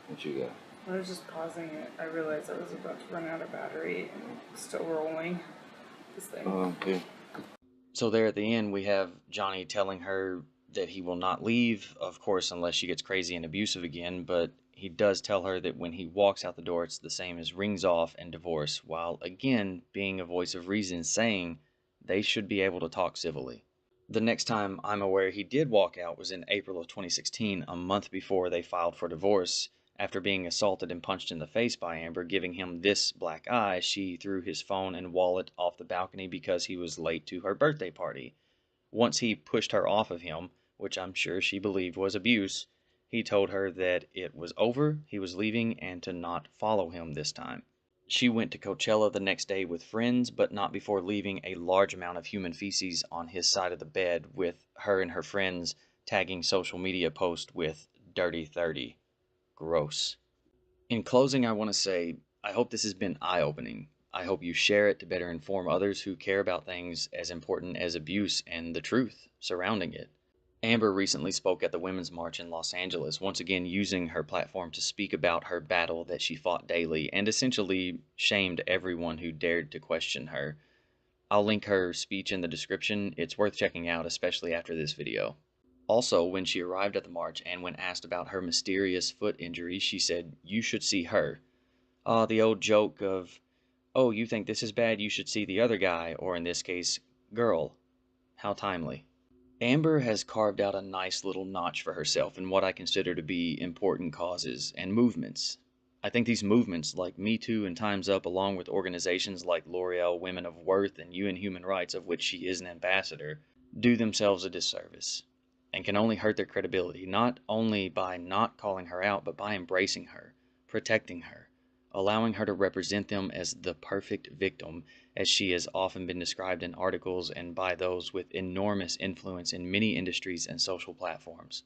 What you got? I was just pausing it. I realized I was about to run out of battery and still rolling this thing. Okay. So there at the end, we have Johnny telling her that he will not leave, of course, unless she gets crazy and abusive again, but he does tell her that when he walks out the door, it's the same as rings off and divorce, while again being a voice of reason saying they should be able to talk civilly. The next time I'm aware he did walk out was in April of 2016, a month before they filed for divorce. After being assaulted and punched in the face by Amber, giving him this black eye, she threw his phone and wallet off the balcony because he was late to her birthday party. Once he pushed her off of him, which I'm sure she believed was abuse, he told her that it was over, he was leaving, and to not follow him this time. She went to Coachella the next day with friends, but not before leaving a large amount of human feces on his side of the bed, with her and her friends tagging social media posts with Dirty 30. Gross. In closing, I want to say, I hope this has been eye-opening. I hope you share it to better inform others who care about things as important as abuse and the truth surrounding it. Amber recently spoke at the Women's March in Los Angeles, once again using her platform to speak about her battle that she fought daily and essentially shamed everyone who dared to question her. I'll link her speech in the description. It's worth checking out, especially after this video. Also, when she arrived at the march and when asked about her mysterious foot injury, she said, "You should see her." The old joke of, "Oh, you think this is bad, you should see the other guy," or in this case, girl. How timely. Amber has carved out a nice little notch for herself in what I consider to be important causes and movements. I think these movements, like Me Too and Time's Up, along with organizations like L'Oreal Women of Worth and UN Human Rights, of which she is an ambassador, do themselves a disservice. and can only hurt their credibility, not only by not calling her out, but by embracing her, protecting her, allowing her to represent them as the perfect victim, as she has often been described in articles and by those with enormous influence in many industries and social platforms.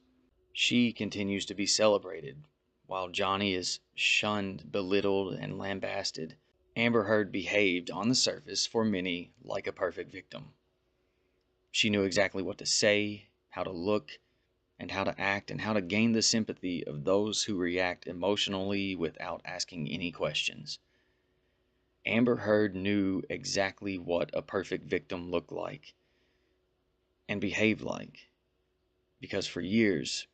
She continues to be celebrated, while Johnny is shunned, belittled, and lambasted. Amber Heard behaved, on the surface, for many, like a perfect victim. She knew exactly what to say, how to look, and how to act, and how to gain the sympathy of those who react emotionally without asking any questions. Amber Heard knew exactly what a perfect victim looked like and behaved like, because for years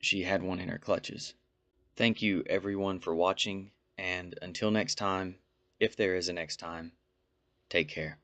she had one in her clutches. Thank you everyone for watching, and until next time, if there is a next time, take care.